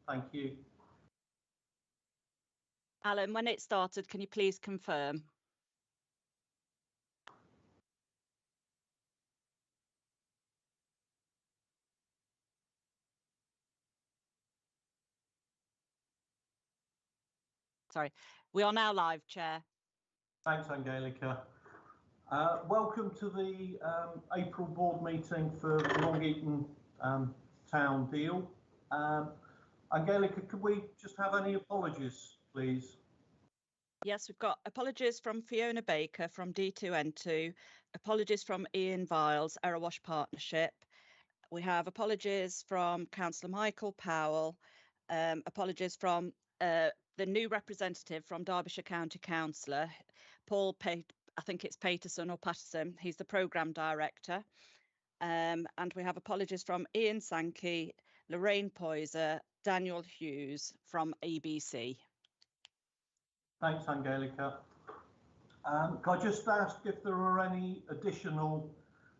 Thank you. Alan, when it started, can you please confirm? Sorry, we are now live, Chair. Thanks, Angelica. Welcome to the April board meeting for the Long Eaton Town deal. Angelica, could we just have any apologies, please? Yes, we've got apologies from Fiona Baker from D2N2, apologies from Ian Viles, Erewash Partnership. We have apologies from Councillor Michael Powell, apologies from the new representative from Derbyshire County Councillor, Paul, I think it's Paterson or Patterson, he's the programme director. And we have apologies from Ian Sankey, Lorraine Poyser, Daniel Hughes from ABC. Thanks, Angelica. Can I just ask if there are any additional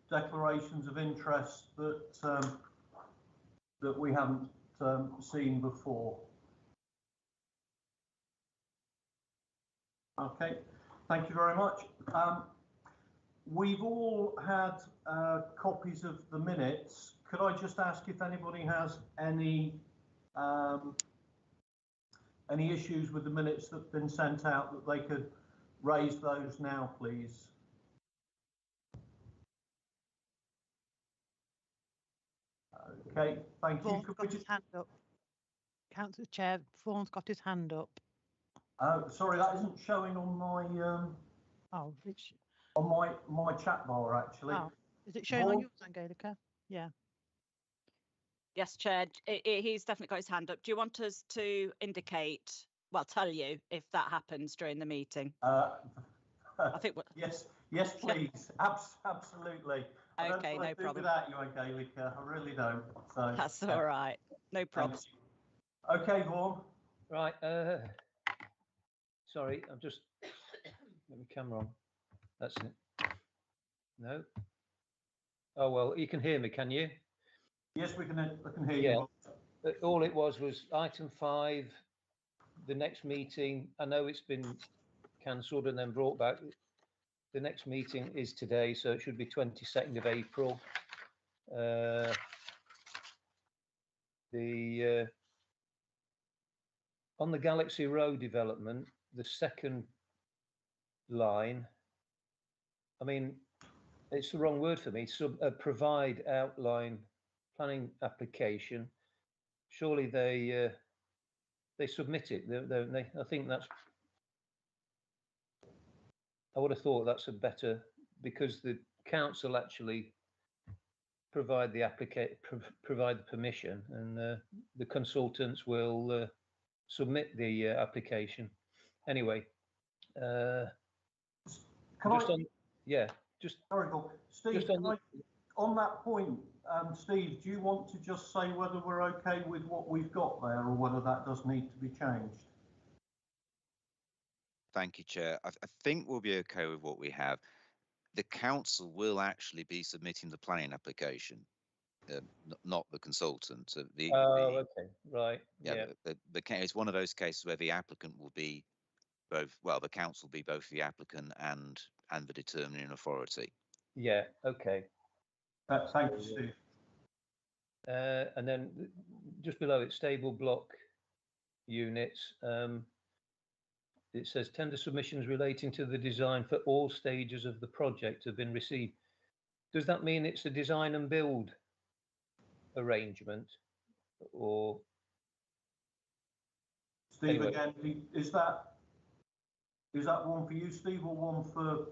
declarations of interest that that we haven't seen before? Okay, thank you very much. We've all had copies of the minutes. Could I just ask if anybody has any issues with the minutes that have been sent out, that they could raise those now, please? Okay, thank you. Vaughan's got his hand up. Councillor Chair, Vaughan's got his hand up. Sorry, that isn't showing on my oh, it's on my chat bar actually. Oh, is it showing on yours, Angelica? Yeah. Yes, Chair, he's definitely got his hand up. Do you want us to indicate, well, tell you if that happens during the meeting? I think yes, please. Absolutely. Okay, no problem. Without you, Angelica, I really don't. So that's all right. No problem. Okay, Vaughan. Right. Sorry, I'm just get my camera on. That's it. No. Oh well, you can hear me, can you? Yes, I can hear you. All it was item 5. The next meeting, I know it's been cancelled and then brought back. The next meeting is today, so it should be 22nd of April. On the Galaxy Road development, the second line, I mean, it's the wrong word for me. Provide outline planning application. Surely they submit it. I think that's. I would have thought that's a better, because the council actually provide the permission, and the consultants will submit the application. Anyway, sorry, Steve. On that point, Steve, do you want to just say whether we're okay with what we've got there, or whether that does need to be changed? Thank you, Chair. I think we'll be okay with what we have. The council will actually be submitting the planning application, not the consultant. Okay, right. Yeah. It's one of those cases where the applicant will be both. Well, the council will be both the applicant and the determining authority. Yeah. Okay. Thank you, Steve. And then just below it, stable block units. It says tender submissions relating to the design for all stages of the project have been received. Does that mean it's a design and build arrangement, or? Steve, anyway, again, is that one for you, Steve, or one for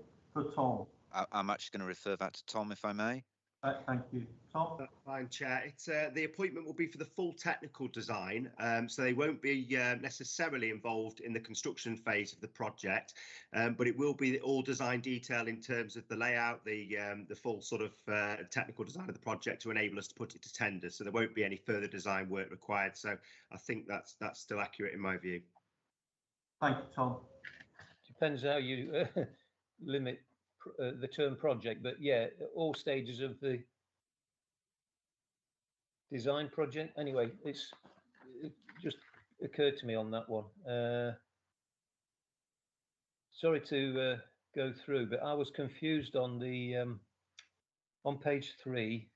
Tom? I'm actually going to refer that to Tom, if I may. Thank you. Tom? That's fine, Chair. It's the appointment will be for the full technical design, so they won't be necessarily involved in the construction phase of the project, but it will be all design detail in terms of the layout, the full sort of technical design of the project to enable us to put it to tender. So there won't be any further design work required. So I think that's still accurate in my view. Thank you, Tom. Depends how you limit the term project, but yeah, all stages of the design project. Anyway, just occurred to me on that one. Sorry to go through, but I was confused on the on page 3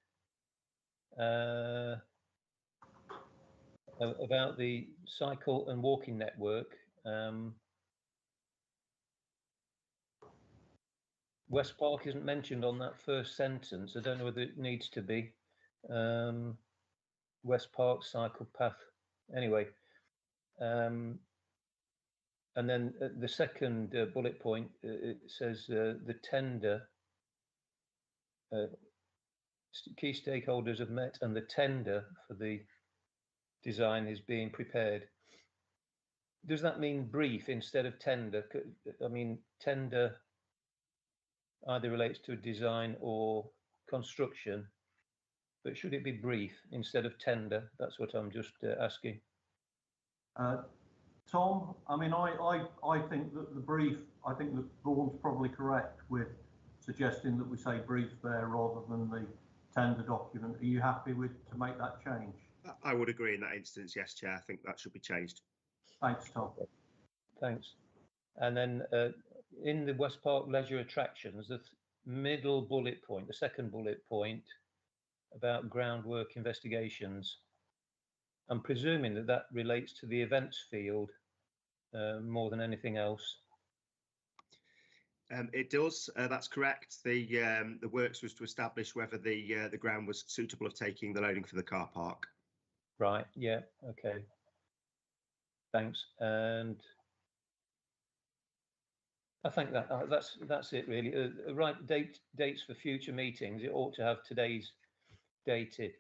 about the cycle and walking network. West Park isn't mentioned on that first sentence. I don't know whether it needs to be. West Park cycle path. Anyway, and then the second bullet point, it says the tender, key stakeholders have met and the tender for the design is being prepared. Does that mean brief instead of tender? I mean, tender either relates to design or construction, but should it be brief instead of tender? That's what I'm just asking. Tom, I mean, I think that the brief, I think that Vaughan's probably correct with suggesting that we say brief there rather than the tender document. Are you happy with to make that change? I would agree in that instance, yes, Chair. I think that should be changed. Thanks, Tom. Thanks. And then in the West Park leisure attractions, the middle bullet point, the second bullet point about groundwork investigations, I'm presuming that that relates to the events field more than anything else. It does. That's correct. The works was to establish whether the ground was suitable of taking the loading for the car park. Right. Yeah. Okay. Thanks. And I think that that's it really. Right. Dates for future meetings. It ought to have today's dated,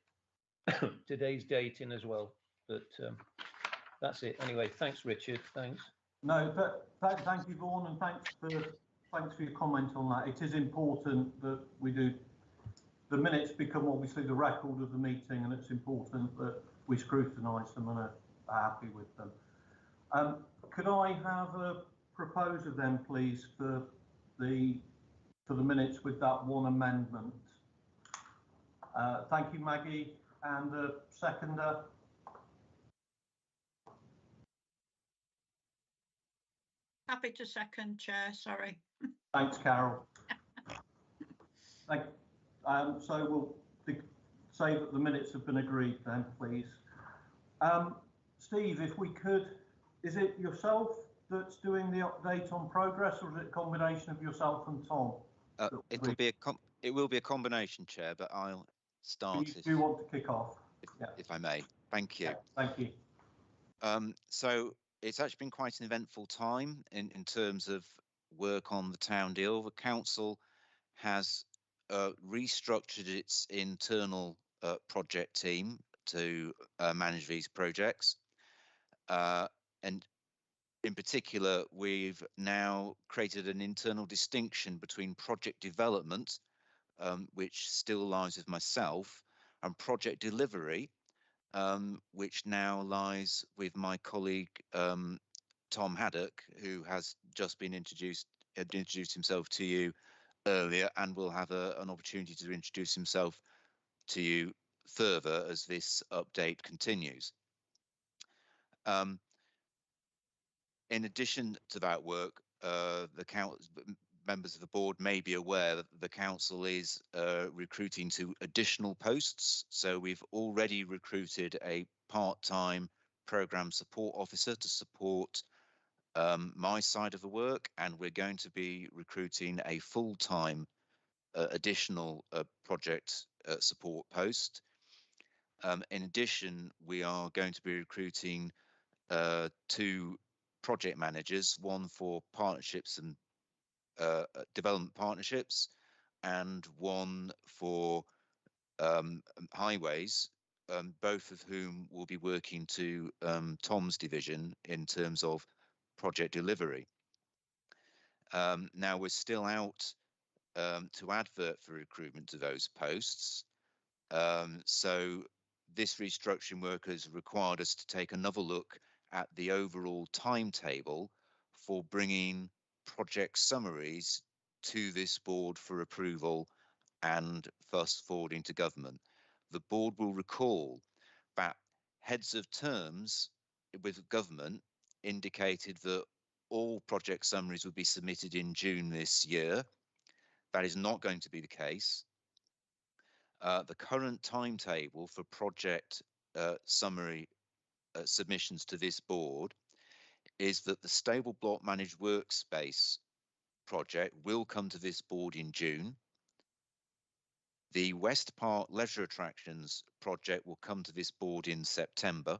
today's date in as well. But that's it. Anyway, thanks, Richard. Thanks. No, thank you, Vaughan, and thanks for your comment on that. It is important that we do. The minutes become obviously the record of the meeting, and it's important that we scrutinise them and are happy with them. Could I have a proposer then, please, for the minutes with that one amendment? Thank you, Maggie, and the seconder. Happy to second, Chair, sorry. Thanks, Carol. So we'll say that the minutes have been agreed then, please. Steve, if we could, is it yourself that's doing the update on progress, or is it a combination of yourself and Tom? It will be a combination, Chair, but I'll start. Do you want to kick off? If I may. Thank you. Yeah, thank you. So it's actually been quite an eventful time in terms of work on the town deal. The council has restructured its internal project team to manage these projects. And in particular, we've now created an internal distinction between project development, which still lies with myself, and project delivery, which now lies with my colleague Tom Haddock, who has just been introduced himself to you earlier, and will have an opportunity to introduce himself to you further as this update continues. In addition to that work, members of the board may be aware that the council is recruiting to additional posts. So we've already recruited a part-time programme support officer to support my side of the work, and we're going to be recruiting a full-time additional project support post. In addition, we are going to be recruiting 2 project managers, one for partnerships and development partnerships, and one for highways, both of whom will be working to Tom's division in terms of project delivery. Now we're still out to advert for recruitment to those posts. So this restructuring work has required us to take another look at the overall timetable for bringing project summaries to this board for approval and thus forwarding to government. The board will recall that heads of terms with government indicated that all project summaries would be submitted in June this year. That is not going to be the case. The current timetable for project summary submissions to this board is that the stable block managed workspace project will come to this board in June. The West Park leisure attractions project will come to this board in September.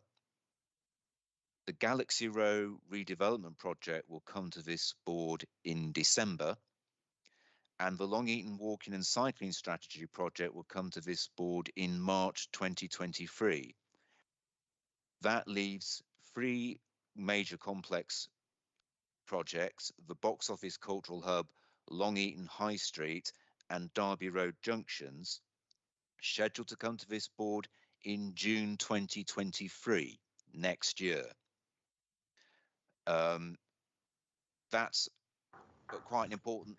The Galaxy Row redevelopment project will come to this board in December. And the Long Eaton walking and cycling strategy project will come to this board in March 2023. That leaves 3 major complex projects: the Box Office Cultural Hub, Long Eaton High Street and Derby Road Junctions, scheduled to come to this board in June 2023, next year. That's quite an important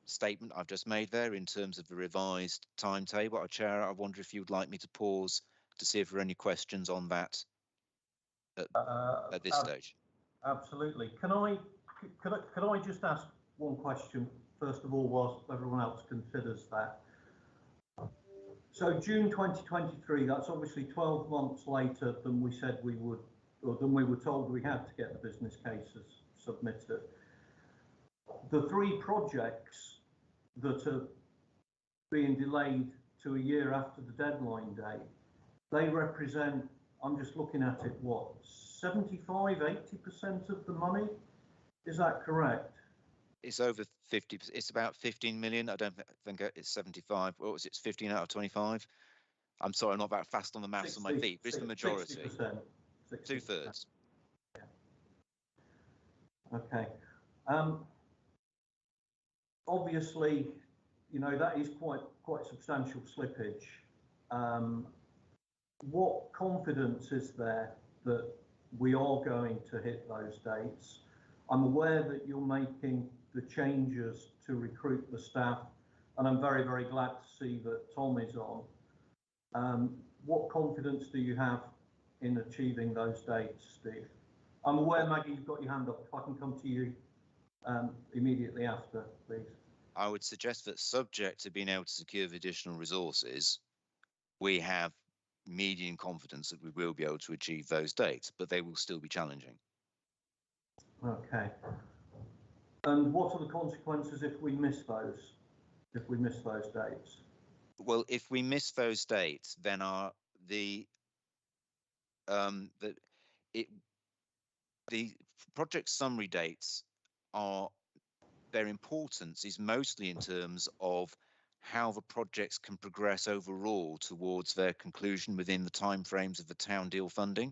statement I've just made there in terms of the revised timetable. Chair, I wonder if you'd like me to pause to see if there are any questions on that at this stage. Absolutely. Can I just ask one question first of all, whilst everyone else considers that? So June 2023, that's obviously 12 months later than we said we would, or than we were told we had to get the business cases submitted. The 3 projects that are being delayed to a year after the deadline date, they represent, I'm just looking at it, what, 75, 80% of the money? Is that correct? It's over 50. It's about 15 million. I don't think it's 75. What was it? It's 15 out of 25. I'm sorry, I'm not that fast on the maths on my feet, but it's the majority. 60%. 2/3. Okay. Obviously, you know, that is quite substantial slippage. What confidence is there that we are going to hit those dates? I'm aware that you're making the changes to recruit the staff, and I'm very, very glad to see that Tom is on. What confidence do you have in achieving those dates, Steve? I'm aware, Maggie, you've got your hand up. If I can come to you immediately after, please. I would suggest that, subject to being able to secure the additional resources, we have medium confidence that we will be able to achieve those dates, but they will still be challenging. Okay. And what are the consequences if we miss those? If we miss those dates? Well, if we miss those dates, then the project summary dates are, their importance is mostly in terms of how the projects can progress overall towards their conclusion within the timeframes of the town deal funding,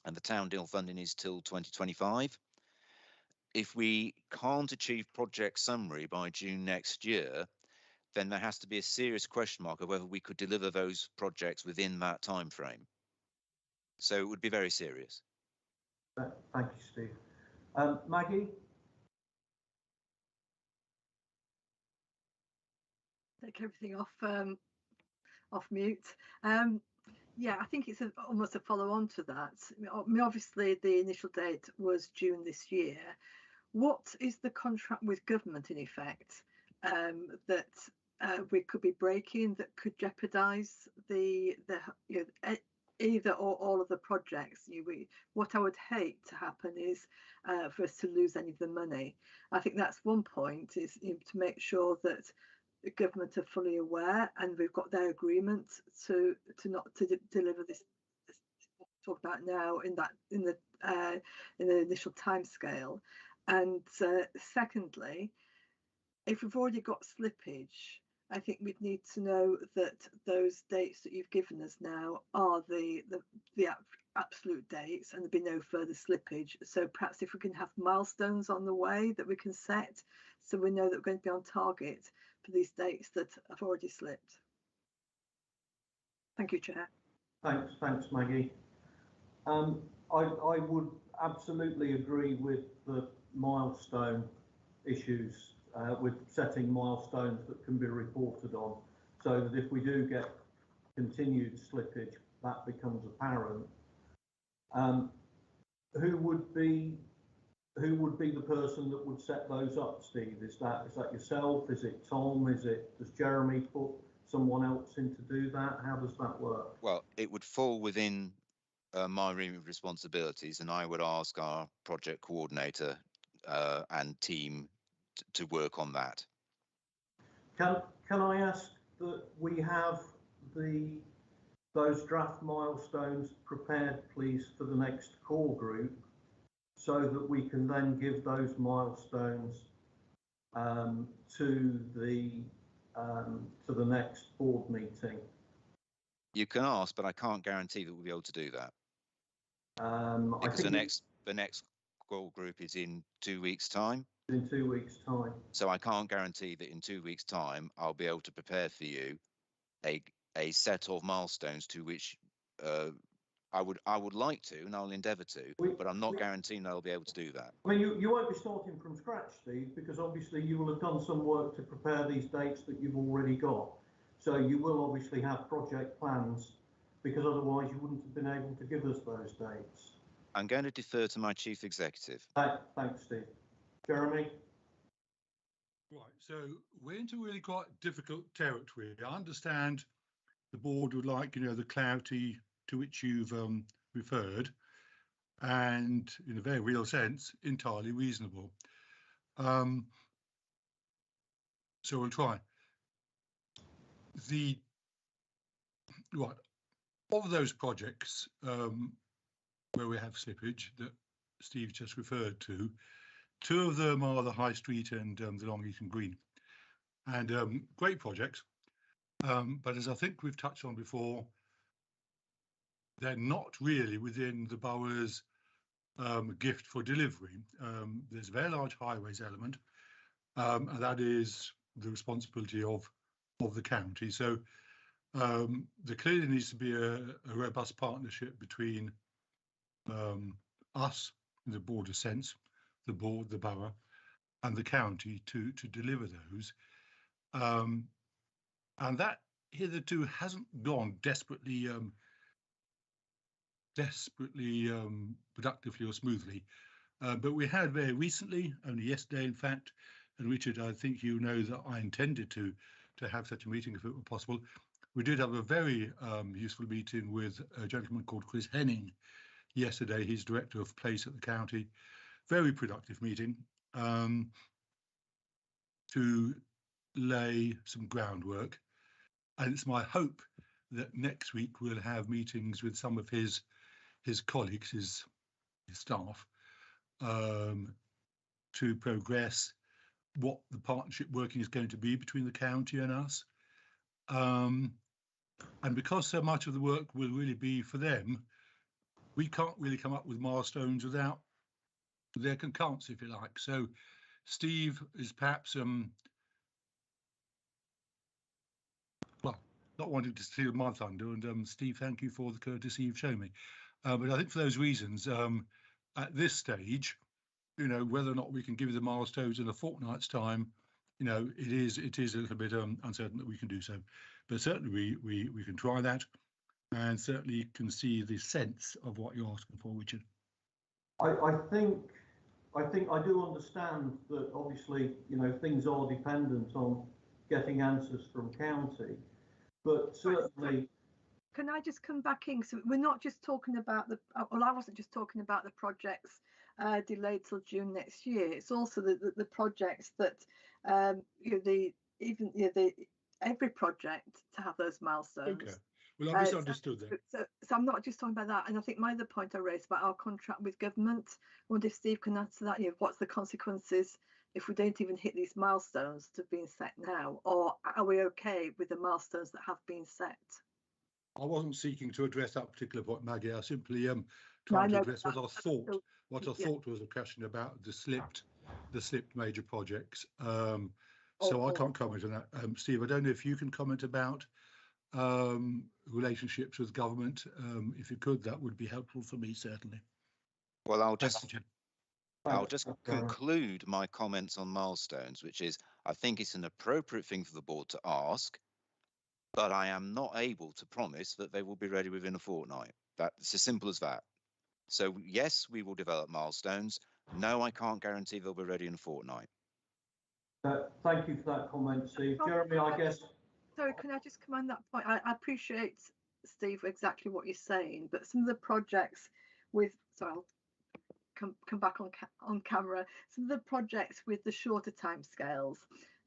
and the town deal funding is till 2025. If we can't achieve project summary by June next year, then there has to be a serious question mark of whether we could deliver those projects within that time frame. So it would be very serious. Thank you, Steve. Maggie? Take everything off mute. Yeah, I think it's almost a follow-on to that. I mean, obviously, the initial date was June this year. What is the contract with government, in effect, that we could be breaking that could jeopardise the you know, either or all of the projects? What I would hate to happen is for us to lose any of the money. I think that's one point, is to make sure that the government are fully aware and we've got their agreement to deliver this what we talk about now in the initial time scale. And secondly, if we've already got slippage, I think we'd need to know that those dates that you've given us now are the absolute dates, and there'll be no further slippage. So perhaps if we can have milestones on the way that we can set, so we know that we're going to be on target for these dates that have already slipped. Thank you, Chair. Thanks, Maggie. I would absolutely agree with the milestone issues, with setting milestones that can be reported on, so that if we do get continued slippage, that becomes apparent. who would be the person that would set those up, Steve? Is that yourself? Is it Tom? Does Jeremy put someone else in to do that? How does that work? Well, it would fall within my remit of responsibilities, and I would ask our project coordinator and team to work on that. Can I ask that we have those draft milestones prepared, please, for the next core group, so that we can then give those milestones to the next board meeting? You can ask, but I can't guarantee that we'll be able to do that. Because the next core group is in 2 weeks' time. In 2 weeks' time. So I can't guarantee that in 2 weeks' time I'll be able to prepare for you a set of milestones to which I would like to, and I'll endeavour to, but I'm not guaranteeing I'll be able to do that. I mean, you won't be starting from scratch, Steve, because obviously you will have done some work to prepare these dates that you've already got. So you will obviously have project plans, because otherwise you wouldn't have been able to give us those dates. I'm going to defer to my chief executive. Thanks, Steve. Jeremy? Right, so we're into really quite difficult territory. I understand the board would like, the clarity to which you've referred, and in a very real sense, entirely reasonable. So we'll try. Of those projects where we have slippage that Steve just referred to, 2 of them are the High Street and the Long Eaton Green, and great projects. But as I think we've touched on before, they're not really within the borough's gift for delivery. There's a very large highways element, and that is the responsibility of the county. So there clearly needs to be a robust partnership between us, in the broader sense, the board, the borough, and the county to deliver those. And that hitherto hasn't gone desperately productively or smoothly. But we had very recently, only yesterday in fact, and Richard, I think you know that I intended to have such a meeting if it were possible. We did have a very useful meeting with a gentleman called Chris Henning yesterday. He's director of place at the county. Very productive meeting to lay some groundwork. And it's my hope that next week we'll have meetings with some of his colleagues, his staff, to progress what the partnership working is going to be between the county and us. And because so much of the work will really be for them, we can't really come up with milestones without their concurrence, if you like. So Steve is perhaps not wanting to steal my thunder, and Steve, thank you for the courtesy you've shown me. But I think for those reasons, at this stage, whether or not we can give you the milestones in a fortnight's time, it is a little bit uncertain that we can do so. But certainly we can try that, and certainly can see the sense of what you're asking for, Richard. I think I do understand that obviously things are dependent on getting answers from county, but certainly. Can I just come back in? So we're not just talking about I wasn't just talking about the projects delayed till June next year. It's also the projects that every project to have those milestones. Okay. Well, I misunderstood that. So I'm not just talking about that. And I think my other point I raised about our contract with government, I wonder if Steve can answer that. What's the consequences if we don't even hit these milestones that have been set now? Or are we okay with the milestones that have been set? I wasn't seeking to address that particular point, Maggie. I simply trying to address what I thought. What I thought was a question about the slipped major projects. So I can't comment on that. Steve, I don't know if you can comment about relationships with government. If you could, that would be helpful for me, certainly. Well, I'll just conclude my comments on milestones, which is I think it's an appropriate thing for the board to ask, but I am not able to promise that they will be ready within a fortnight. That's as simple as that. So yes, we will develop milestones. No, I can't guarantee they'll be ready in a fortnight. Thank you for that comment, Steve. Jeremy, I guess. Sorry, can I just come on that point? I appreciate, Steve, exactly what you're saying, but some of the projects with, sorry, I'll come back on camera. Some of the projects with the shorter timescales,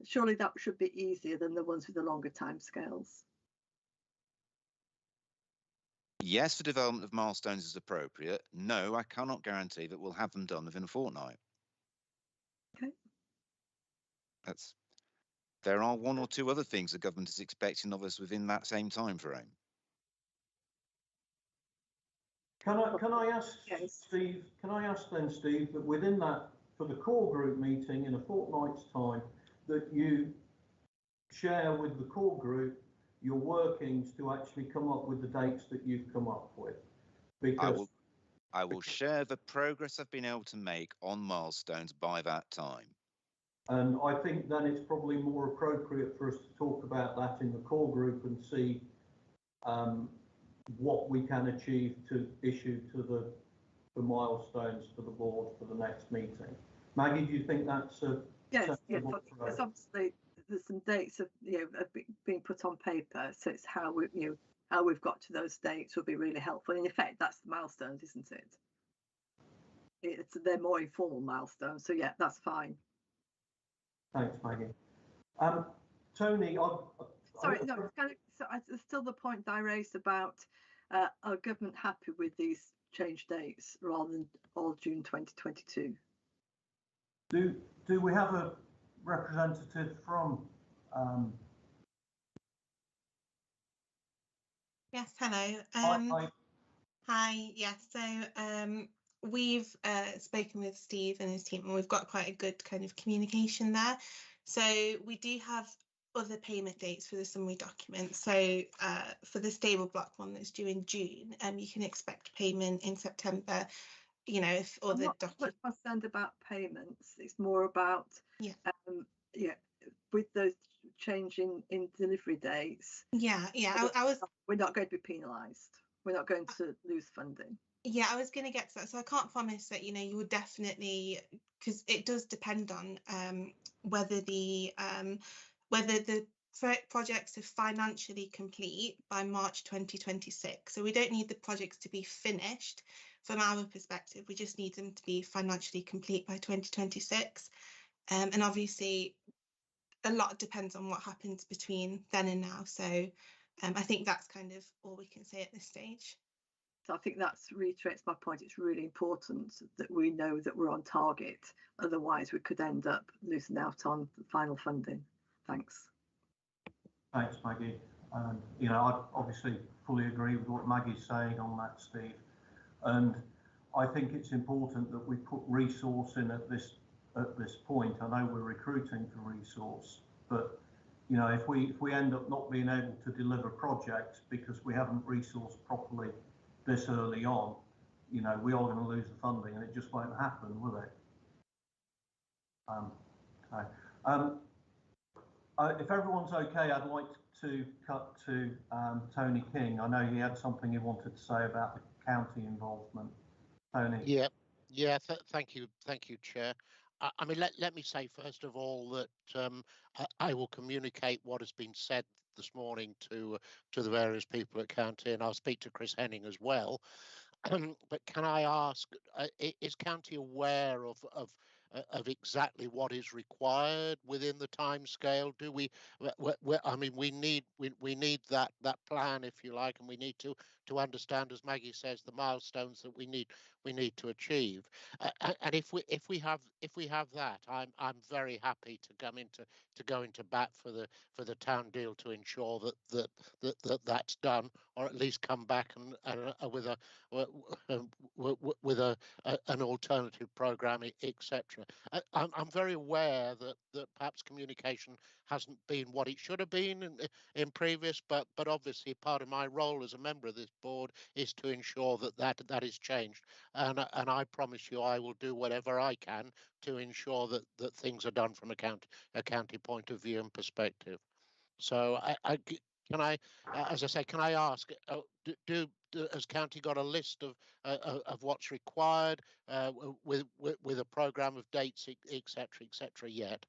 surely that should be easier than the ones with the longer timescales. Yes, the development of milestones is appropriate. No, I cannot guarantee that we'll have them done within a fortnight. Okay. There are one or two other things the government is expecting of us within that same time frame. Can I ask, yes, Steve? Can I ask then, Steve, that within that, for the core group meeting in a fortnight's time, that you share with the core group your workings to actually come up with the dates that you've come up with? Because I will share the progress I've been able to make on milestones by that time. And I think then it's probably more appropriate for us to talk about that in the core group and see what we can achieve to issue to the milestones to the board for the next meeting. Maggie, do you think that's a yes? Because obviously there's some dates of being put on paper, so it's how we've got to those dates will be really helpful. In effect, that's the milestones, isn't it? They're more informal milestones, so yeah, that's fine. Thanks, Maggie. Tony, sorry, no, it's still the point that I raised about are government happy with these change dates rather than all June 2022? Do we have a representative from? Yes, hello. Hi, yes. So we've spoken with Steve and his team, and we've got quite a good kind of communication there. So we do have other payment dates for the summary document. So for the stable block one that's due in June, you can expect payment in September. You know, if all the documents. I'm not concerned about payments. It's more about with those change in delivery dates. Yeah. We're not going to be penalised. We're not going to lose funding. Yeah, I was going to get to that. So I can't promise that, you would definitely, because it does depend on whether the projects are financially complete by March 2026. So we don't need the projects to be finished from our perspective. We just need them to be financially complete by 2026. And obviously, a lot depends on what happens between then and now. So I think that's kind of all we can say at this stage. So I think that reiterates my point. It's really important that we know that we're on target. Otherwise, we could end up losing out on final funding. Thanks. Thanks, Maggie. I obviously fully agree with what Maggie's saying on that, Steve. And I think it's important that we put resource in at this point. I know we're recruiting for resource, but if we end up not being able to deliver projects because we haven't resourced properly this early on, we are going to lose the funding, and it just won't happen, will it? Okay. If everyone's okay, I'd like to cut to Tony King. I know he had something he wanted to say about the county involvement. Tony. Yeah. Thank you, Chair. I mean, let me say first of all that I will communicate what has been said this morning to the various people at county, and I'll speak to Chris Henning as well. But can I ask, is county aware of exactly what is required within the timescale? Do we? I mean, we need that plan, if you like, and we need to understand, as Maggie says, the milestones that we need to achieve. And if we have that, I'm very happy to go into bat for the town deal to ensure that's done, or at least come back and with an alternative programme, etc. I'm very aware that perhaps communication hasn't been what it should have been in previous, but obviously part of my role as a member of this board is to ensure that is changed, and I promise you I will do whatever I can to ensure that things are done from a county point of view and perspective. So can I, as I say, can I ask, has county got a list of what's required with a programme of dates, etc. yet?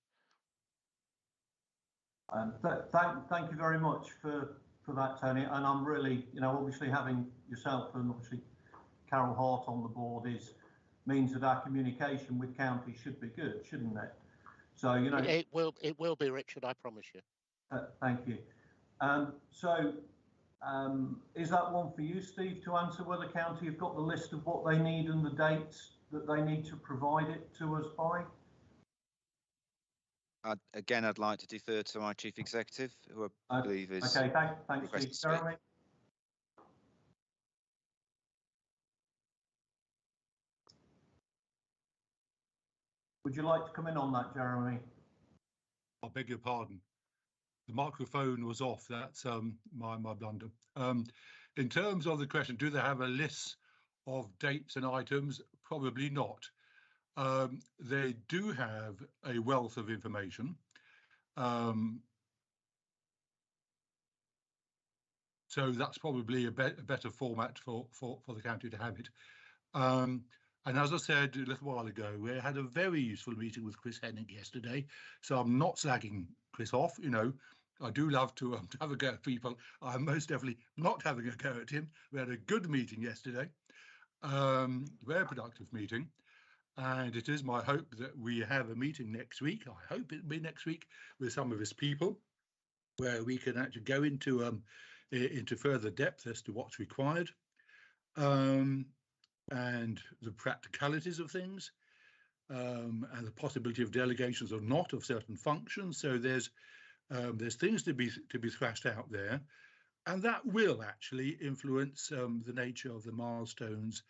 Thank you very much for that, Tony. And I'm really, obviously having yourself and obviously Carol Hart on the board means that our communication with county should be good, shouldn't it? So it will be, Richard. I promise you. Thank you. Is that one for you, Steve, to answer whether county have got the list of what they need and the dates that they need to provide it to us by? Again, I'd like to defer to our chief executive, who I believe is. Okay, thanks, Steve. Jeremy? Would you like to come in on that, Jeremy? I beg your pardon. The microphone was off. That's my blunder. In terms of the question, do they have a list of dates and items? Probably not. They do have a wealth of information. So that's probably a better format for the county to have it. And as I said a little while ago, we had a very useful meeting with Chris Hennig yesterday. So I'm not slagging Chris off. I do love to have a go at people. I'm most definitely not having a go at him. We had a good meeting yesterday, very productive meeting. And it is my hope that we have a meeting next week. I hope it'll be next week with some of his people, where we can actually go into further depth as to what's required, and the practicalities of things, and the possibility of delegations or not of certain functions. So there's things to be thrashed out there, and that will actually influence the nature of the milestones,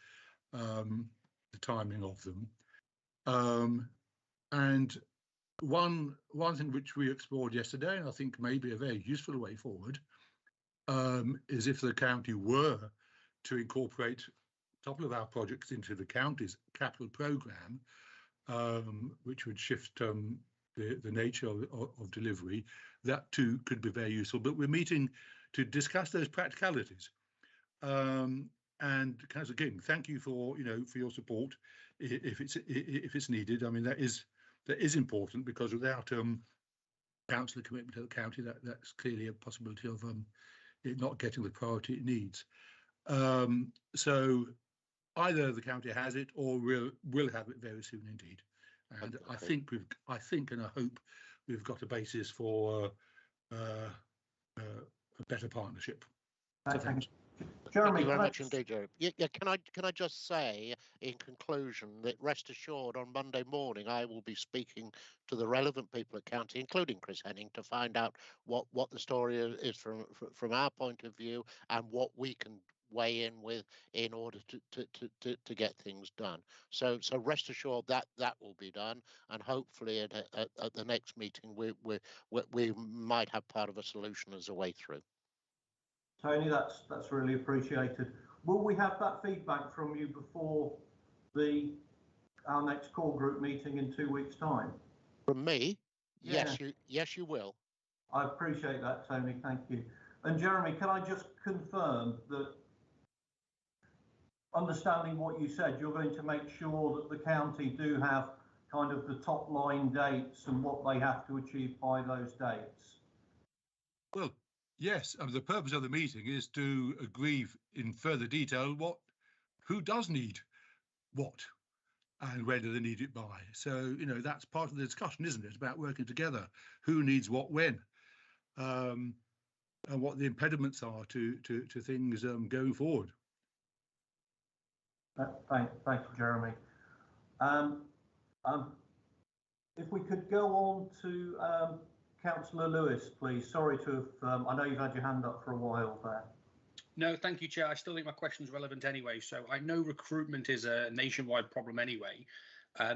the timing of them, and one thing which we explored yesterday, and I think may be a very useful way forward, is if the county were to incorporate a couple of our projects into the county's capital programme, which would shift the nature of delivery, that too could be very useful. But we're meeting to discuss those practicalities. And Councillor King, thank you for your support if it's needed. I mean, that is important, because without councillor commitment to the county, that's clearly a possibility of it not getting the priority it needs. So either the county has it, or will have it very soon indeed. And I think and I hope we've got a basis for a better partnership. So thanks. Jeremy, thank you very much indeed, Jeremy. Yeah, can I just say in conclusion that rest assured, on Monday morning I will be speaking to the relevant people at county, including Chris Henning, to find out what the story is from our point of view, and what we can weigh in with in order to get things done. So rest assured that will be done, and hopefully at the next meeting we might have part of a solution as a way through. Tony, that's really appreciated. Will we have that feedback from you before our next core group meeting in 2 weeks' time? From me? Yeah. Yes, you will. I appreciate that, Tony. Thank you. And Jeremy, can I just confirm that, understanding what you said, you're going to make sure that the county do have kind of the top line dates and what they have to achieve by those dates? Well, yes, the purpose of the meeting is to agree in further detail who does need what and when do they need it by. So, that's part of the discussion, isn't it, about working together, who needs what when, and what the impediments are to things going forward. Thank you, Jeremy. If we could go on to Councillor Lewis, please. Sorry to have, I know you've had your hand up for a while there. No, thank you, Chair. I still think my question's relevant anyway. So I know recruitment is a nationwide problem anyway.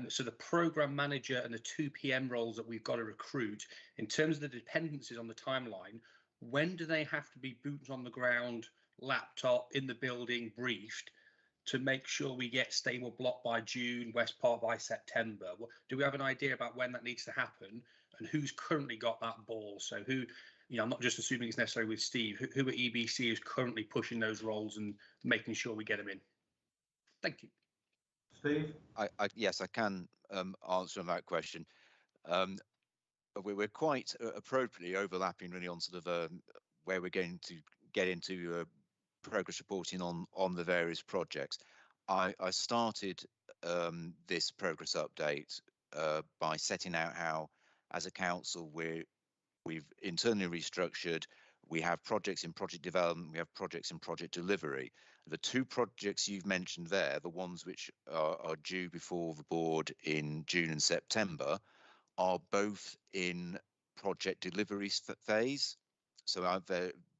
So the programme manager and the 2 PM roles that we've got to recruit, in terms of the dependencies on the timeline, when do they have to be boots on the ground, laptop in the building, briefed, to make sure we get stable block by June, West Park by September? Do we have an idea about when that needs to happen, and who's currently got that ball? So I'm not just assuming it's necessary with Steve. Who at EBC is currently pushing those roles and making sure we get them in? Thank you. Steve? Yes, I can answer that question. We're quite appropriately overlapping really on sort of where we're going to get into progress reporting on the various projects. I started this progress update by setting out how, as a council, we've internally restructured. We have projects in project development, we have projects in project delivery. The two projects you've mentioned there, the ones which are due before the board in June and September, are both in project delivery phase. So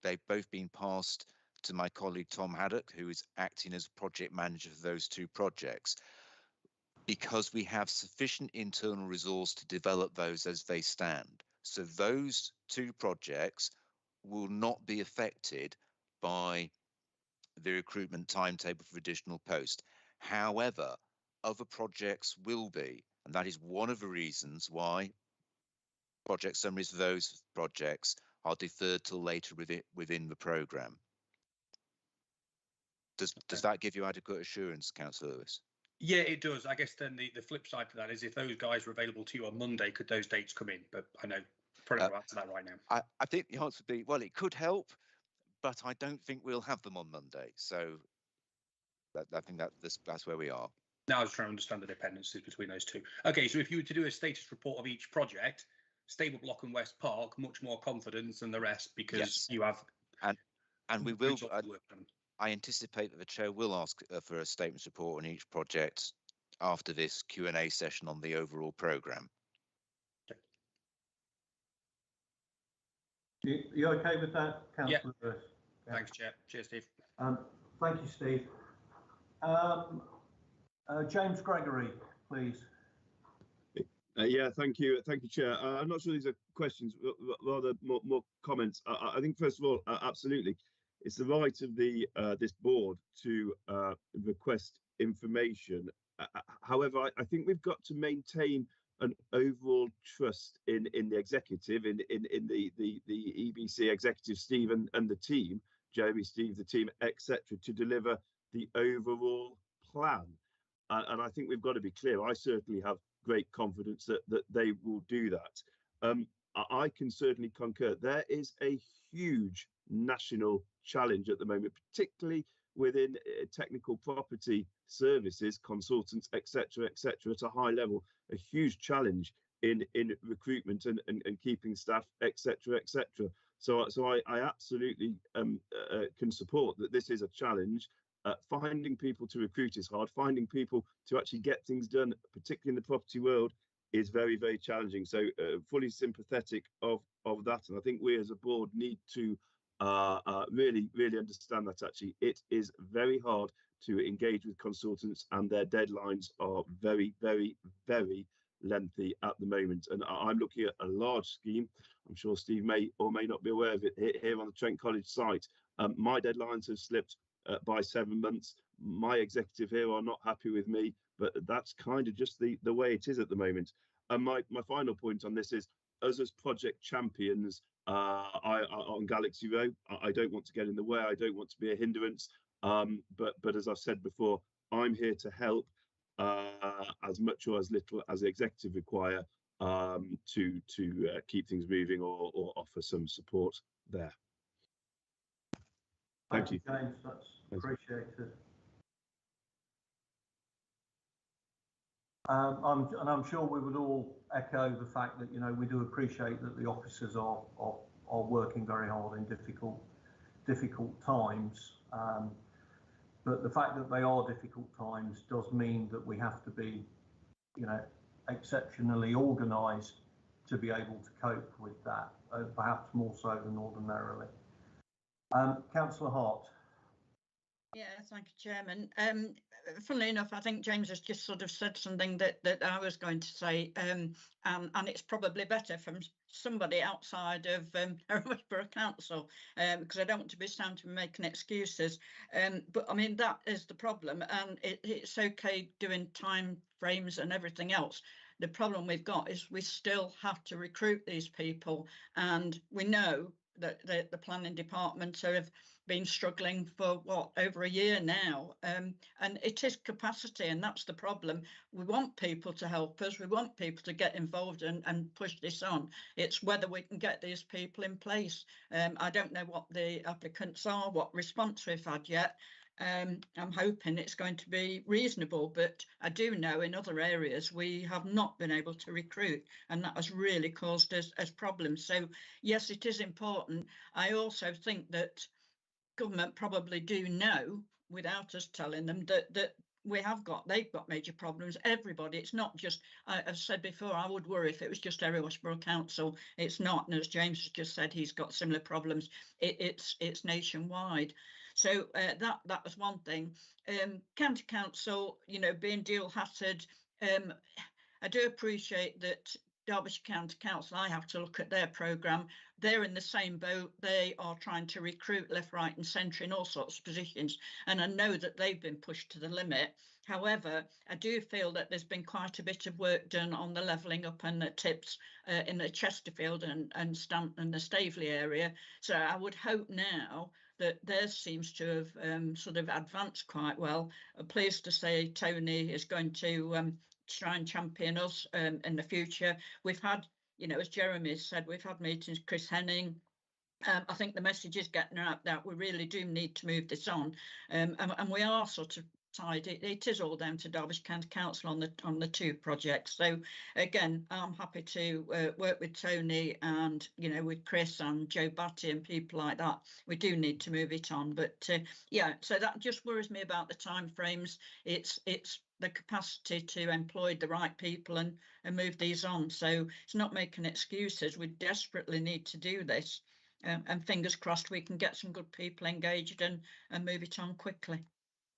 they've both been passed to my colleague Tom Haddock, who is acting as project manager for those two projects, because we have sufficient internal resource to develop those as they stand. So those two projects will not be affected by the recruitment timetable for additional posts. However, other projects will be, and that is one of the reasons why project summaries for those projects are deferred till later within the programme. Does that give you adequate assurance, Councillor Lewis? Yeah, it does. I guess then the flip side to that is if those guys are available to you on Monday, could those dates come in? But I know probably not answer that right now. I think the answer would be, well, it could help, but I don't think we'll have them on Monday. So I think that's where we are. Now I was trying to understand the dependencies between those two. Okay, so if you were to do a status report of each project, Stable Block and West Park, much more confidence than the rest because yes. you have. And we will. I anticipate that the chair will ask for a statements report on each project after this Q&A session on the overall programme. Okay. You okay with that, Councillor? Yeah. Thanks, Chair. Cheers, Steve. Thank you, Steve. James Gregory, please. Yeah, thank you, Chair. I'm not sure these are questions, rather more comments. I think first of all, absolutely, it's the right of the this board to request information. However, I think we've got to maintain an overall trust in the executive, in the EBC executive, Steve and the team, Jeremy, Steve, the team, etc., to deliver the overall plan. And I think we've got to be clear. I certainly have great confidence that they will do that. I can certainly concur. There is a huge national challenge at the moment, particularly within technical property services, consultants, etc., at a high level. A huge challenge in recruitment and keeping staff, etc. So I absolutely can support that. This is a challenge. Finding people to recruit is hard. Finding people to actually get things done, particularly in the property world, is very, very challenging. So fully sympathetic of that. And I think we as a board need to really understand that actually it is very hard to engage with consultants, and their deadlines are very, very, very lengthy at the moment. And I'm looking at a large scheme. I'm sure Steve may or may not be aware of it here on the Trent College site. My deadlines have slipped by 7 months. My executive here are not happy with me, but that's kind of just the way it is at the moment. And my final point on this is, us as project champions on Galaxy Row, I don't want to get in the way. I don't want to be a hindrance. But as I've said before, I'm here to help as much or as little as the executive require to keep things moving or offer some support there. Thank you, James. That's appreciated. I'm sure we would all echo the fact that we do appreciate that the officers are working very hard in difficult times. But the fact that they are difficult times does mean that we have to be, exceptionally organised to be able to cope with that, perhaps more so than ordinarily. Councillor Hart. Yeah, thank you, Chairman. Funnily enough, I think James has just sort of said something that I was going to say, and it's probably better from somebody outside of Erewash Borough Council, because I don't want to be sound to be making excuses. But I mean, that is the problem, and it's okay doing time frames and everything else. the problem we've got is we still have to recruit these people, and we know that the planning department have been struggling for over a year now, and it is capacity, and that's the problem. We want people to help us, we want people to get involved and push this on. It's whether we can get these people in place. I don't know what the applicants are, what response we've had yet. I'm hoping it's going to be reasonable, but I do know in other areas we have not been able to recruit, and that has really caused us problems. So yes, it is important. I also think that government probably do know, without us telling them, that they've got major problems. Everybody, it's not just, I've said before, I would worry if it was just Erewash Borough Council. It's not, and as James has just said, he's got similar problems. It's nationwide. So that was one thing. County Council, you know, being dual-hatted, I do appreciate that Derbyshire County Council, I have to look at their programme. They're in the same boat. They are trying to recruit left, right and centre in all sorts of positions. And I know that they've been pushed to the limit. However, I do feel that there's been quite a bit of work done on the levelling up and the tips in the Chesterfield and the Staveley area. So I would hope now that theirs seems to have sort of advanced quite well. I'm pleased to say Tony is going to try and champion us in the future. We've had, you know, as Jeremy said, we've had meetings, Chris Henning. I think the message is getting out that we really do need to move this on, and we are sort of tied. It is all down to Derbyshire County Council on the two projects. So again, I'm happy to work with Tony and, you know, with Chris and Joe Batty and people like that. We do need to move it on, but yeah, so that just worries me about the timeframes. It's the capacity to employ the right people and move these on. So it's not making excuses. We desperately need to do this. And fingers crossed we can get some good people engaged and move it on quickly.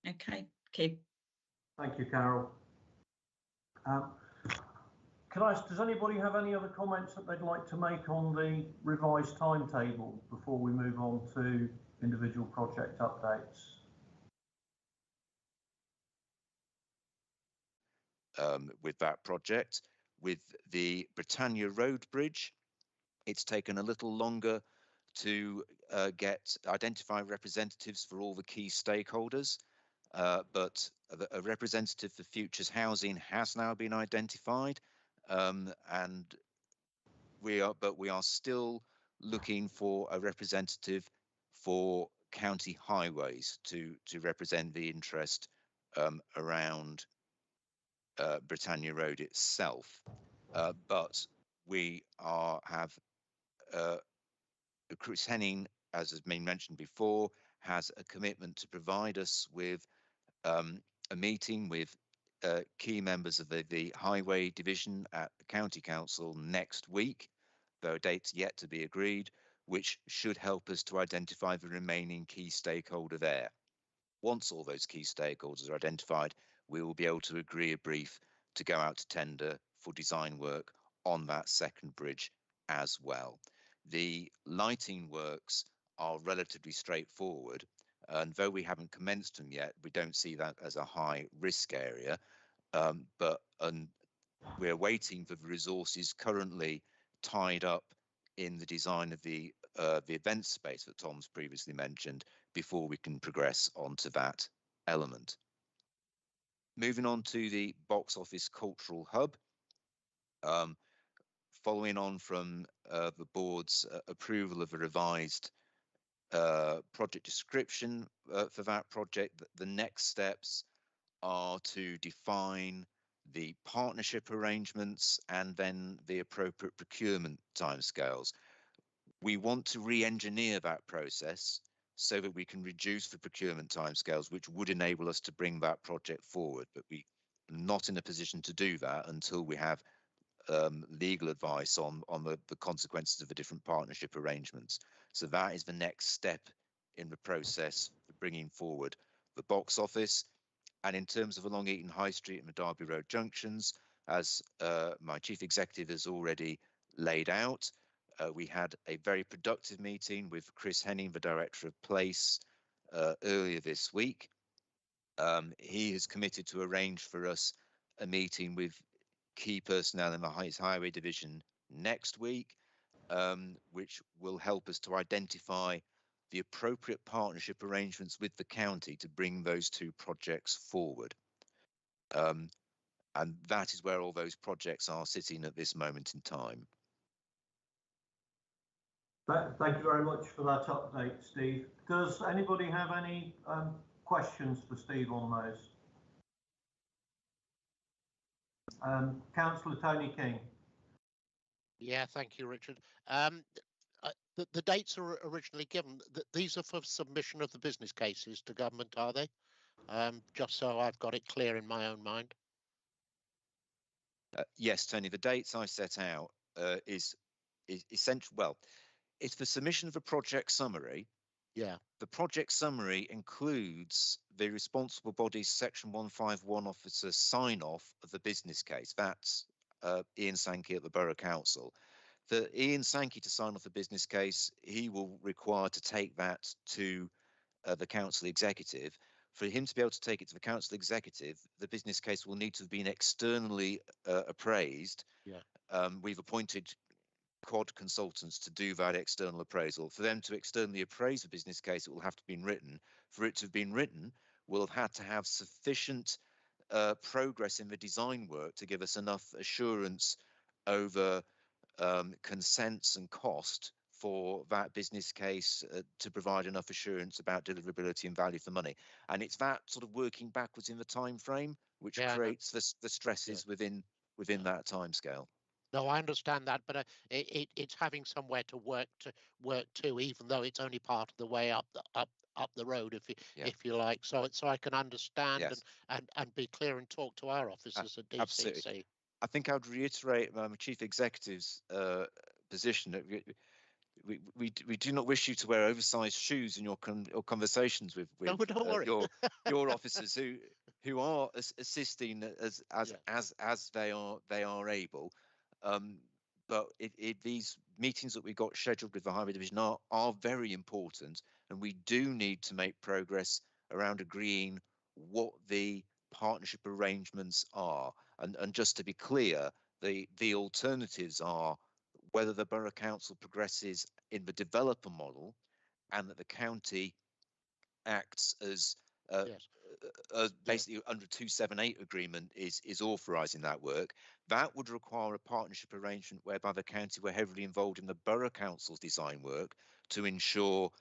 Okay, Keith. Thank you, Carol. Does anybody have any other comments that they'd like to make on the revised timetable before we move on to individual project updates? With that project, with the Britannia Road Bridge, it's taken a little longer to identify representatives for all the key stakeholders, but a representative for Futures Housing has now been identified, and we are still looking for a representative for County Highways to represent the interest around Britannia Road itself, but we have Chris Henning, as has been mentioned before, has a commitment to provide us with a meeting with key members of the Highway Division at the County Council next week, though a date's yet to be agreed, which should help us to identify the remaining key stakeholder there. Once all those key stakeholders are identified, we will be able to agree a brief to go out to tender for design work on that second bridge as well. The lighting works are relatively straightforward, and though we haven't commenced them yet, we don't see that as a high risk area, but we're waiting for the resources currently tied up in the design of the event space that Tom's previously mentioned before we can progress onto that element. Moving on to the box office cultural hub, following on from the board's approval of a revised project description for that project, the next steps are to define the partnership arrangements and then the appropriate procurement timescales. We want to re-engineer that process so that we can reduce the procurement timescales, which would enable us to bring that project forward, but we're not in a position to do that until we have legal advice on the consequences of the different partnership arrangements. So that is the next step in the process for bringing forward the box office. And in terms of the Long Eaton High Street and the Derby Road junctions, as my chief executive has already laid out, we had a very productive meeting with Chris Henning, the director of Place, earlier this week. He has committed to arrange for us a meeting with key personnel in the highway division next week, which will help us to identify the appropriate partnership arrangements with the county to bring those two projects forward. And that is where all those projects are sitting at this moment in time. Thank you very much for that update, Steve. Does anybody have any questions for Steve on those? Councillor Tony King. Yeah, thank you, Richard. The dates are originally given. These are for submission of the business cases to government, are they? Just so I've got it clear in my own mind. Yes, Tony, the dates I set out is essential. Well, it's for submission of a project summary. Yeah. The project summary includes the responsible body's Section 151 officer sign off of the business case. That's Ian Sankey at the Borough Council. For Ian Sankey to sign off the business case, he will require to take that to the council executive. For him to be able to take it to the council executive, the business case will need to have been externally appraised. Yeah. We've appointed quad consultants to do that external appraisal. For them to externally appraise the business case, it will have to have been written. For it to have been written, we'll have had to have sufficient progress in the design work to give us enough assurance over consents and cost for that business case to provide enough assurance about deliverability and value for money. And it's that sort of working backwards in the time frame which creates the stresses within that time scale. No, I understand that, but it's having somewhere to work to, even though it's only part of the way up the road, if you like. So I can understand and be clear and talk to our officers at DCC. Absolutely. I think I would reiterate my chief executive's position that we do not wish you to wear oversized shoes in your conversations with your officers who are assisting as they are able. But these meetings that we got scheduled with the Highway Division are very important, and we do need to make progress around agreeing what the partnership arrangements are. And just to be clear, the alternatives are whether the Borough Council progresses in the developer model and that the county acts as basically under 278 agreement is authorising that work. That would require a partnership arrangement whereby the county were heavily involved in the Borough Council's design work to ensure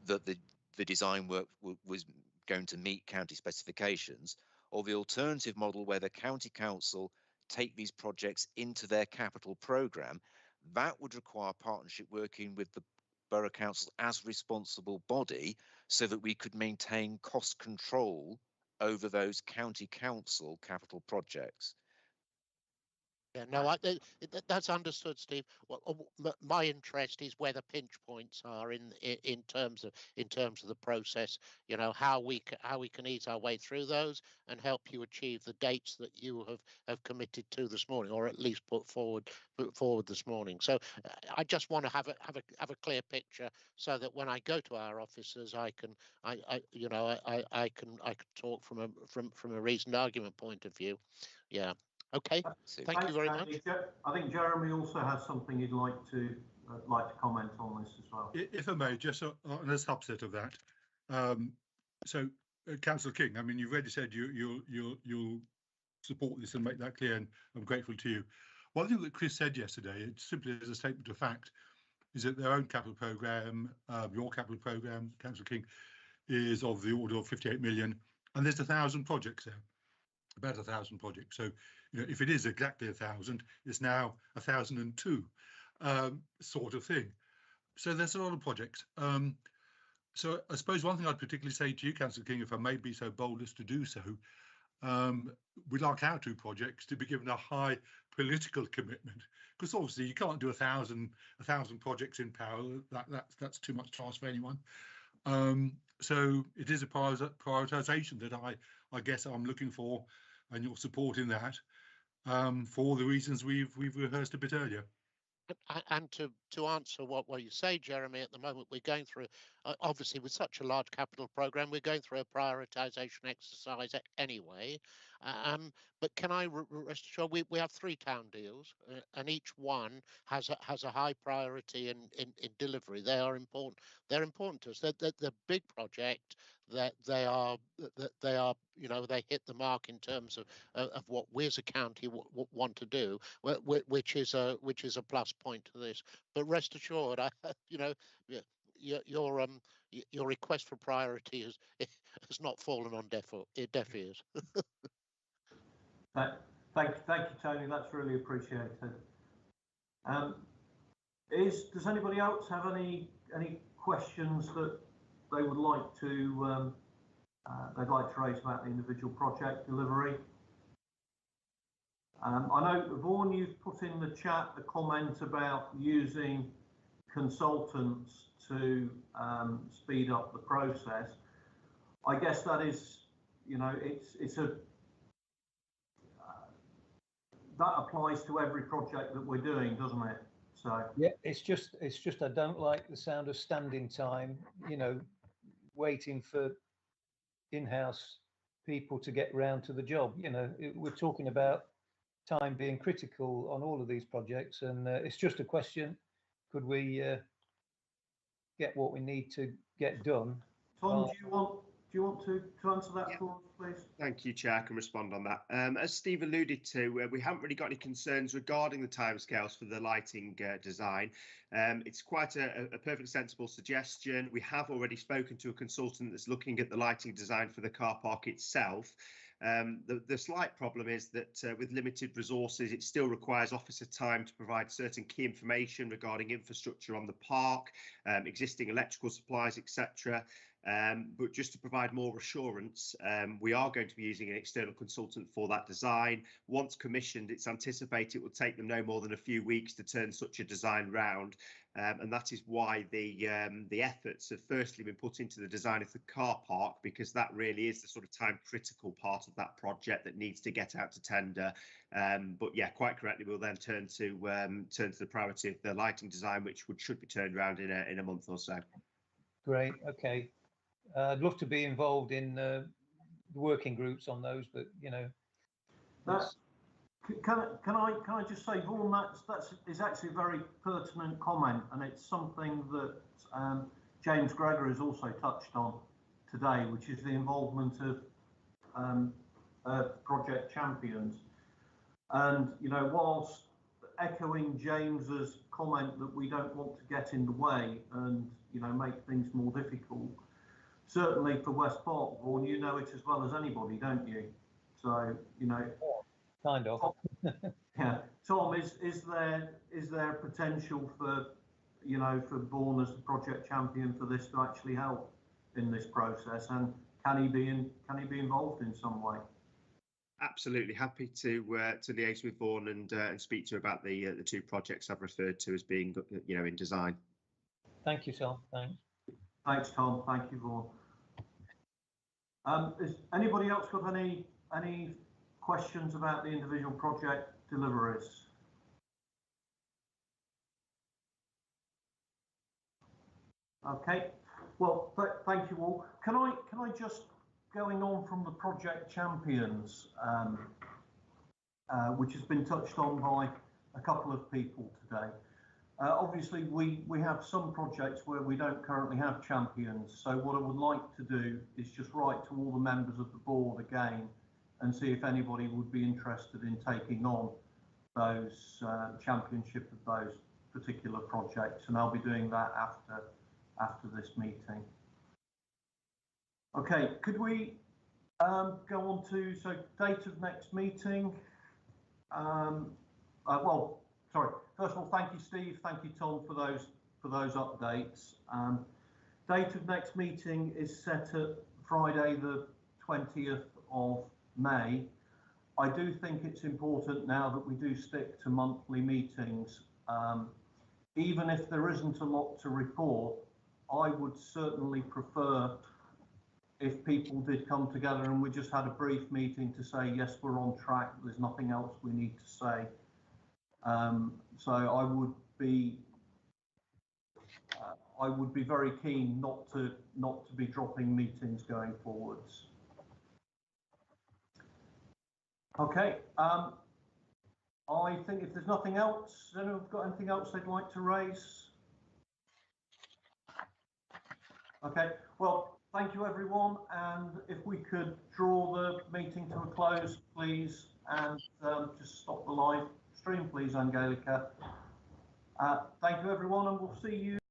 that the design work was going to meet county specifications, or the alternative model where the county council take these projects into their capital programme. That would require partnership working with the Borough Council as responsible body so that we could maintain cost control over those county council capital projects. Yeah, no, that's understood, Steve. Well, my interest is where the pinch points are in terms of the process. You know, how we can ease our way through those and help you achieve the dates that you have committed to this morning, or at least put forward this morning. So I just want to have a clear picture so that when I go to our officers, I can talk from a reasoned argument point of view. Yeah. Okay, thank you very much. I think Jeremy also has something he'd like to comment on this as well. If I may, just on a subset of that. Councillor King, I mean, you've already said you'll support this and make that clear, and I'm grateful to you. One thing that Chris said yesterday, it's simply as a statement of fact, is that their own capital programme, your capital programme, Councillor King, is of the order of 58 million, and there's 1,000 projects there. About 1,000 projects. So, you know, if it is exactly 1,000, it's now 1,002 sort of thing. So there's a lot of projects. So I suppose one thing I'd particularly say to you, Councillor King, if I may be so bold as to do so, we'd like our two projects to be given a high political commitment, because obviously you can't do 1,000 projects in parallel. That's too much to ask for anyone. So it is a prioritisation that I guess I'm looking for, and your support in that, for the reasons we've rehearsed a bit earlier. And to answer what you say, Jeremy, at the moment we're going through obviously with such a large capital program, we're going through a prioritisation exercise anyway. But can I rest assured we have 3 town deals, and each one has a high priority in delivery. They are important. They're important to us. They're big project. That they are they hit the mark in terms of what we as a county want to do, which is a plus point to this. But rest assured, your request for priority has not fallen on deaf ears. Thank you, Tony. That's really appreciated. Does anybody else have any questions that they would like to raise about the individual project delivery? I know, Vaughan, you've put in the chat a comment about using consultants to speed up the process. I guess that is, that applies to every project that we're doing, doesn't it? So yeah, it's just I don't like the sound of standing time, waiting for in-house people to get round to the job. We're talking about time being critical on all of these projects, and it's just a question: could we get what we need to get done? Tom, do you want to answer that for us, please? Thank you, Chair. I can respond on that. As Steve alluded to, we haven't really got any concerns regarding the timescales for the lighting design. It's quite a perfectly sensible suggestion. We have already spoken to a consultant that's looking at the lighting design for the car park itself. The slight problem is that with limited resources, it still requires officer time to provide certain key information regarding infrastructure on the park, existing electrical supplies, etc. But just to provide more assurance, we are going to be using an external consultant for that design. Once commissioned, it's anticipated it will take them no more than a few weeks to turn such a design round. And that is why the efforts have firstly been put into the design of the car park, because that really is the sort of time critical part of that project that needs to get out to tender. But yeah, quite correctly, we'll then turn to the priority of the lighting design, which should be turned around in a month or so. Great. Okay. I'd love to be involved in the working groups on those, but Can I just say, Vaughan, that is actually a very pertinent comment, and it's something that James Gregor has also touched on today, which is the involvement of project champions. And whilst echoing James's comment that we don't want to get in the way and make things more difficult, certainly for West Park, Vaughan, you know it as well as anybody, don't you? So kind of. Yeah, Tom, is there potential for for Vaughan as the project champion for this to actually help in this process, and can he be involved in some way? Absolutely happy to liaise with Vaughan and speak to you about the 2 projects I've referred to as being in design. Thank you, Tom. Thanks. Thanks, Tom. Thank you, Vaughan. Has anybody else got any questions about the individual project deliveries? Okay. Well, thank you all. Can I just, going on from the project champions, which has been touched on by a couple of people today. Obviously, we have some projects where we don't currently have champions. So what I would like to do is just write to all the members of the board again and see if anybody would be interested in taking on those championship of those particular projects. And I'll be doing that after this meeting. Okay, could we go on to, so date of next meeting? Well, sorry. First of all, thank you, Steve. Thank you, Tom, for those updates. Date of next meeting is set at Friday, the 20th of May. I do think it's important now that we do stick to monthly meetings. Even if there isn't a lot to report, I would certainly prefer if people did come together and we just had a brief meeting to say, yes, we're on track, there's nothing else we need to say. I would be very keen not to be dropping meetings going forwards. Okay. I think if there's nothing else, has anyone got anything else they'd like to raise? Okay, well, thank you everyone, and if we could draw the meeting to a close, please, and just stop the live stream, please, Angelica. Thank you everyone, and we'll see you